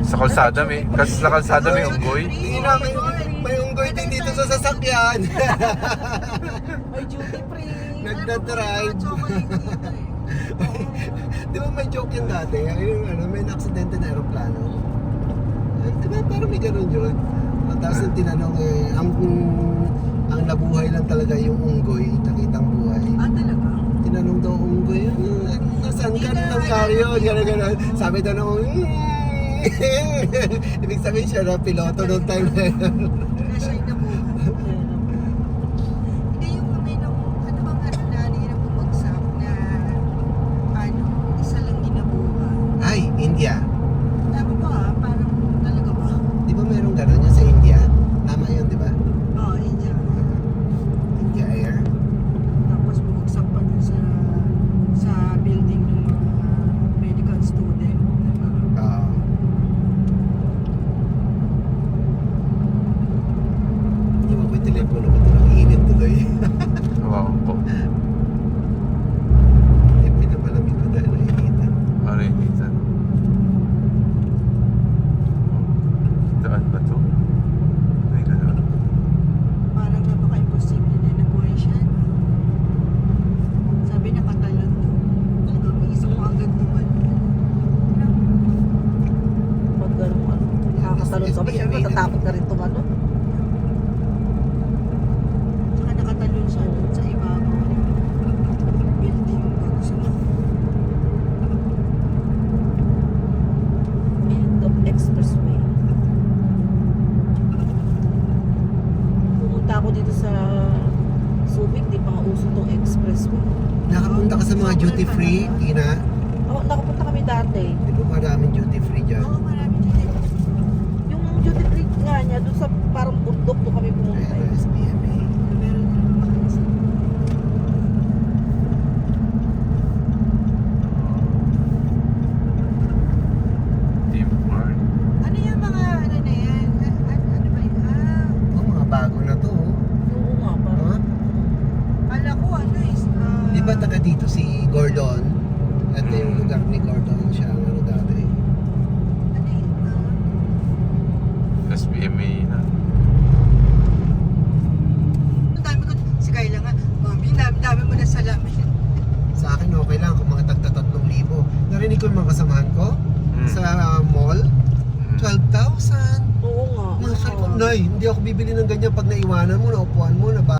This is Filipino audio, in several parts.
Sa kalsada may, kasi sa kalsada may unggoy. Hindi na, may unggoy din dito sa sasakyan. May duty free. Nagdadrive. Chocolate dito eh. Di ba may joke yun dati? Yung ano, may na-aksidente na aeroplano. Di ba parang may ganun yun? Tapos yung tinanong ang nabuhay lang talaga yung unggoy, nakitang buhay. Ah, talaga? Tinanong daw unggoy, nasaan ka nang karyo? Gano'n. Sabi daw ng ibig sabihin siya na piloto noong time na yun. Kaya siya yung nabuhay. Hindi yung may ano bang na bumagsak na isa lang ginabuhay. Ay, India. Tama ba? Parang talaga ba? Di ba merong gano'n yan sa India? Tama yun, di ba? Oo, India. India Air. Tapos bumagsak pa dun sa building ng mga medical student. Oo. Di ba ko yung telepono ko ito? Init tuloy. Wow po. Pinapalamig ko dahil nainitan. Marinitan. Daan ba to? May gano'n. Parang napaka-imposible na nabuhay siya. Sabi nakatalon to. Talagang may isang agad naman. Pag gano'n, nakakatalon kami, syempre natatakot na rin tumano. Tsaka nakatalon siya dun sa ibabaw ng building bago siya. End of expressway. Pumunta ako dito sa Subic, di pa nga uso tong expressway. Nakapunta ka sa mga duty free, Tina? Oh, nakapunta kami dati. Di ba maraming duty free dyan? Oo, marami dyan. Yung duty free nga niya, doon sa parang bundok doon kami pumunta. Ayun, SBMA. Meron na naman isa. Deep Park. Ano yung mga ano na yan? Ano ba yun? Oh, mga bago na to. Oh. Oo nga, parang. Huh? Kala ko ano is... Di ba taga dito si Gordon? Ito yung lugar ni Gordon. Siya ang ano dati. Ano yun? SBMA na. Ang dami ko... Si Kayla nga, Mami, dami mo na salamin. Sa akin okay lang kung mga tagta 3,000. Narinig ko yung mga kasamahan ko sa mall. 12,000. Oo nga. Mga sabi ko, Nay, hindi ako bibili ng ganyan pag naiwanan mo, naupuan mo na ba?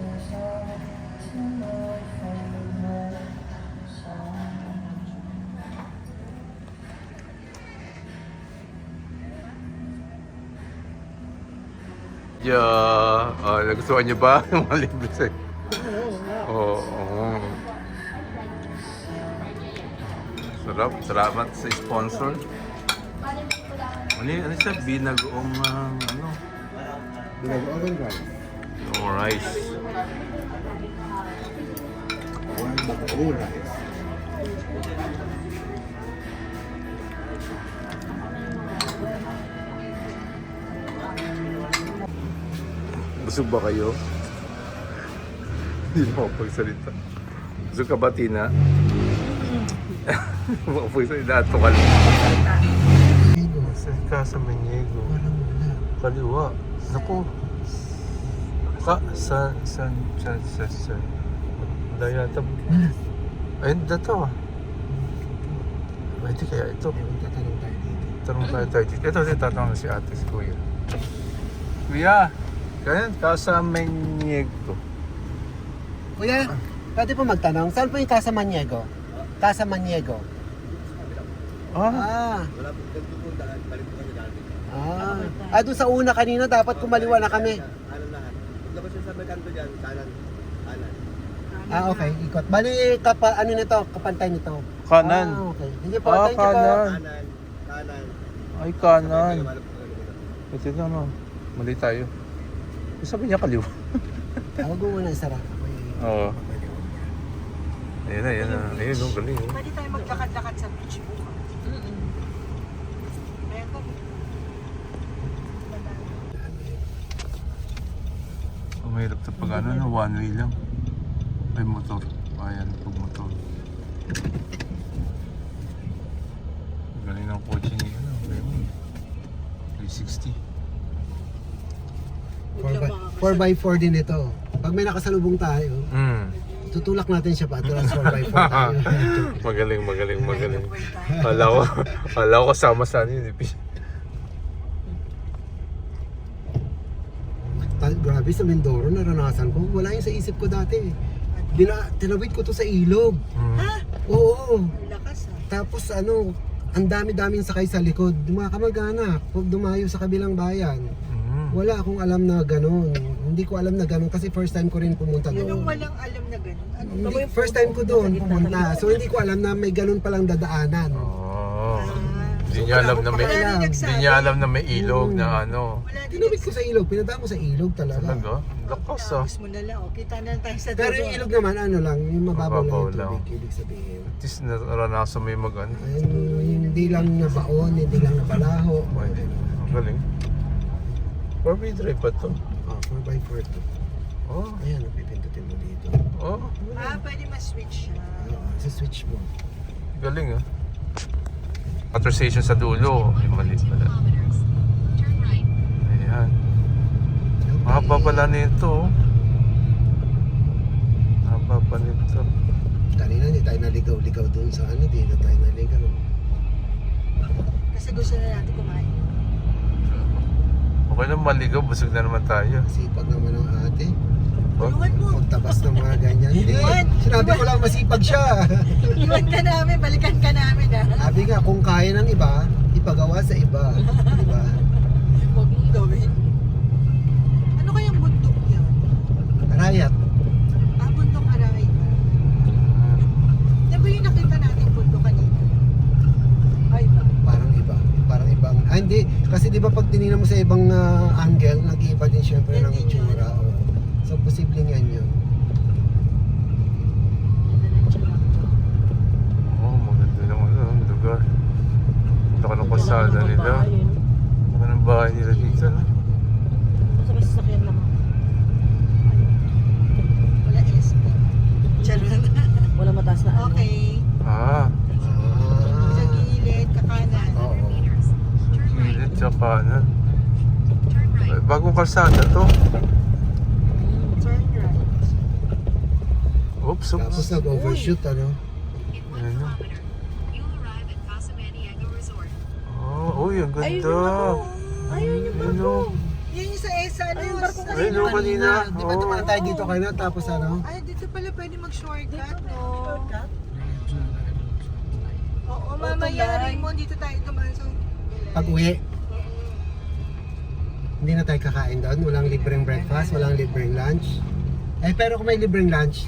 Yeah. Nagustuhan niyo ba? Yung mga libre sa'yo. Oo. Sarap. Salamat sa sponsor. Ano siya? Binagoong ano? Binag-oven rice. Yung rice. One rice. Busog ba kayo? Hindi mo pagsalita. Busog ka ba, Tina? Pagsalita, tukal. Salita sa Maniego. Kaliwa. Naku. Sa. Wala yata. Ayun, dito ah. Pwede kaya ito. Tanong tayo dito. Ito, tatanong si ate, si Kuya. Kuya, ganyan, Casa Maniego. Kuya, pwede po magtanong, saan po yung Casa Maniego? Casa Maniego. Ah, Wala po nagpupuntaan, balik po kami dati. Doon sa una kanina, dapat kumaliwa na kami. Kanan lahat. Labas yung sa may kanto dyan, kanan. Okay, ikot. Bali, ano nito, kapantay nito. kanan. Okay. Hindi po, Ah, thank you po. kanan. Kanan. Ay, kanan. Wala po kami dito. Ito na, no. Mali tayo. Sabi niya kaliwa. Huwag mo muna isara. Oo. Ayun na, ayun na. Ayun, no, galing. Oh. Pwede tayo maglakad-lakad sa beach bukas. Ayan ka. Mahirap ito pag ano, no, one way lang. May motor. Ayan, pag motor. Galing ng kotse niya. Ano, 360. 4x4 din ito. Pag may nakasalubong tayo, tutulak natin siya pa. Tulas 4x4 tayo. Magaling. Kala ko kasama sa ano yun. Grabe sa Mindoro, naranasan ko. Wala yun sa isip ko dati. Tinawid ko to sa ilog. Oo. Lakas ah. Tapos ang dami-daming sakay sa likod. Mga kamag-anak, pag dumayo sa kabilang bayan. Wala akong alam na ganun. Hindi ko alam na ganun kasi first time ko rin pumunta Yun yung doon. walang alam na gano'n. Ano? Hindi, first time ko doon pumunta. So hindi ko alam na may ganun palang dadaanan. Hindi niya alam na may Wala rin nagsabi. Hindi niya alam na may ilog na ano. Wala din Tinawid ko sa ilog, pinadaan ko sa ilog talaga. Talaga? Lakas ah. Tapos mo na lang. O, kita na lang tayo sa Pero yung ilog naman, yung mababaw Mababaw lang lang. yung tubig, ibig sabihin. At least naranasan mo yung mag-ano. Hindi lang nabaon, hindi lang nabalaho. Ang galing. 4-wheel drive ba to? 4x4 to. Oh, Ayan, pipindutin mo dito. oh. Pwede ma-switch siya. Sa switch mo. Galing ah. Authorization sa dulo. Yung maliit pala. Ayan. Mahaba pala nito. Mahaba pa nito. Kanina hindi tayo naligaw-ligaw doon sa di na tayo naligaw. Kasi gusto na natin kumain. Okay lang maligaw, busog na naman tayo. Masipag naman ang ate. Iwan mo. Magtabas ng mga ganyan. Hindi, Iwan. sinabi ko lang masipag siya. Iwan ka namin, balikan ka namin ah. Sabi nga, kung kaya ng iba, ipagawa sa iba. Di ba? Huwag mong gawin. Ano kayang bundok yan? Rayat. Bundok Aray. Di ba yung nakita natin bundok kanina? Ay ba? Parang iba. Parang ibang. Hindi. Kasi di ba pag tinignan mo sa ibang angle, nag-iiba din syempre ng Hindi yun. itsura. Oo. So, posibleng yan yun. Oh, maganda naman ang lugar. Laka ng kalsada nila. Laka ng bahay nila dito. No? Basta may sasakyan lang. Wala SP. Charot. Wala mataas na ano. Okay. Ah, Sa gilid, kakanan. Oo. gilid sa kanan. Ay, bagong kalsada to. Turn right. Oops, Tapos oops. nag-overshoot, Ano? Oh, uy, ang Ayun ganda. yung ano. Ayun yung Ano? Yan yung sa ESA. Ano yung barko Ay, no, kanina. Di ba naman tayo dito kayo tapos Ay, dito pala pwede mag-shortcut, no? Oo, mamaya Raymond, dito tayo dumaan sa... Pag-uwi. Hindi na tayo kakain doon. Walang libreng breakfast, walang libreng lunch. Pero kung may libreng lunch,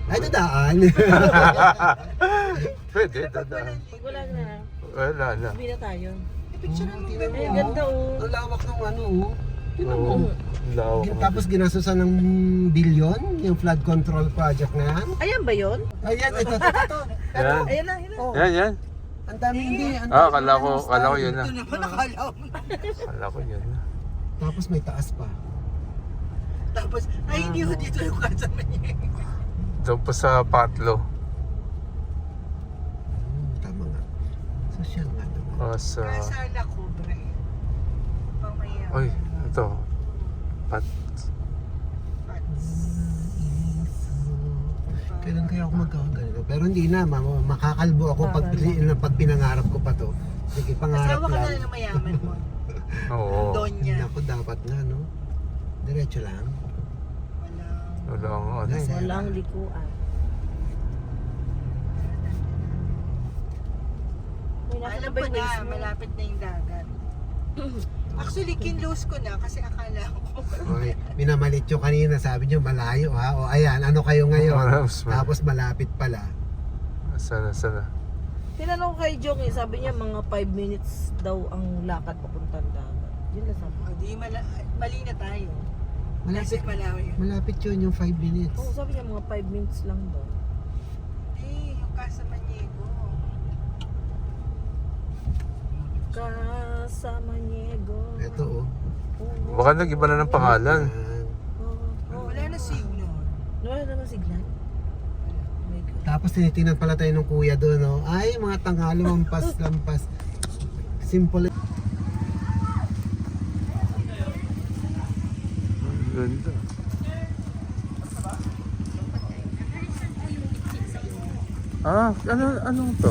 ay dadaan. Pwede, dadaan. Pag wala na, Wala na. sabi na tayo. Picture mo Tingnan ba? Ay, ang ganda oh. Ang lawak ng Tingnan Oo. mo. Lawak. Tapos ginasusan ng bilyon, yung flood control project na yan. Ayan ba yun? Ayan, ito. Yan. Ayan na, ayan na. Oh, Yan, yan. ang dami hindi. ang Ah, dami kala ko yun na. Ito naman, nakala ko. Kala ko yun na. Tapos may taas pa. Tapos, ay hindi ho dito yung kasama niya. Doon pa sa Patlo. Tama nga. Social nga naman. Sa... Kasala ko, bre. Pamaya. Uy, ito. Kailan kaya ako magkakaganito? Pero hindi na, makakalbo ako pag pinangarap ko pa to. Sige, pangarap Asawa ka na lang. lang ng mayaman mo. Oo. Donya. Ako dapat na, no? Diretso lang. Wala. Wala ang ano eh. Walang likuan. May nasa Alam ba ko yung na, waste mo? malapit na yung dagat. Actually, kinlose ko na kasi akala ko. Okay. Minamalit yung kanina, sabi nyo malayo ha. O ayan, ano kayo ngayon? Mas- Tapos malapit pala. Sana. Tinanong kay Jong eh, sabi niya mga 5 minutes daw ang lakad papuntang dagat. Yun lang sabi. O, di mali na tayo. Malapit, Malawi. malapit yun yung 5 minutes. Oo, sabi niya mga 5 minutes lang daw. Yung Casa Maniego. Casa Maniego. Ito oh. Oo. Baka nag-iba na ng pangalan. Ayan. Oo. Wala na signal. Wala naman signal. Oh my God. Tapos tinitingnan pala tayo ng kuya doon, no? Ay, mga tangalo, lampas. Simple. Ganda. Anong to?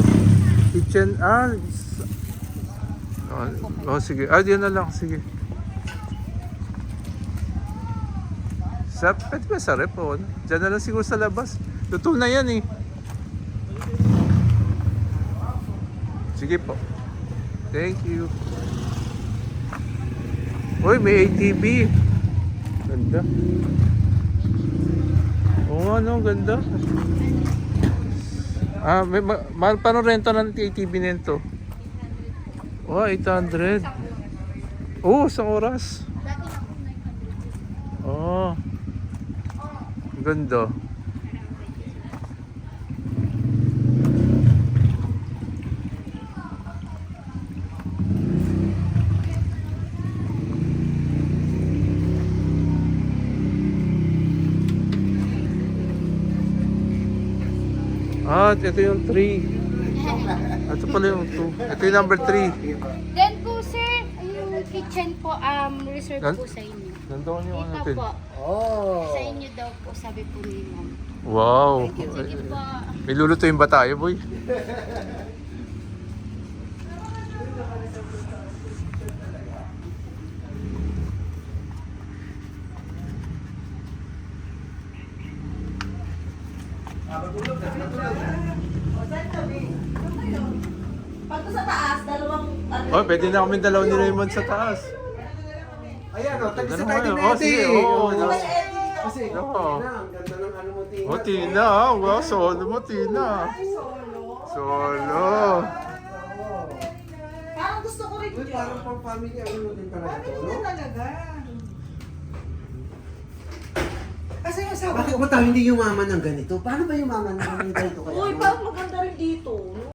Kitchen, sige. Diyan na lang, sige. Pwede ba sa rep o ano? Diyan na lang siguro sa labas. Luto na yan eh. Sige po. Thank you. Uy, may ATV. Ganda. Oo, ganda. Mahal pa nung rento ng ATV nito. Oh, 800. Oh, isang oras. Oh. Ganda. Ito yung 3. Ito pala yung 2. Ito yung number 3. Then po sir, yung kitchen po reserve po sa inyo. Nandoon yung ano Ito natin. po, Oh. sa inyo daw po sabi po ni ma'am. Wow. Sige po. May lulutuin ba tayo, boy? Pag sa taas, dalawang ano. Oh, pwede na kami dalaw ni Raymond sa taas. Ayan o, tagisa Ganun tayo kayo. ni Oh, Eddie. sige. Oo, Kasi, Oo. Tina, ang ganda ng ano mo, Tina. Oh, Tina. Wow, solo mo, Tina. Solo. Parang gusto ko rin Uy, yun. parang pang family, ano mo din talaga to, no? Talaga. Kasi yung sa Bakit ba tayo hindi yumaman ng ganito? Paano ba yumaman ng ganito kaya? Uy, parang maganda rin dito.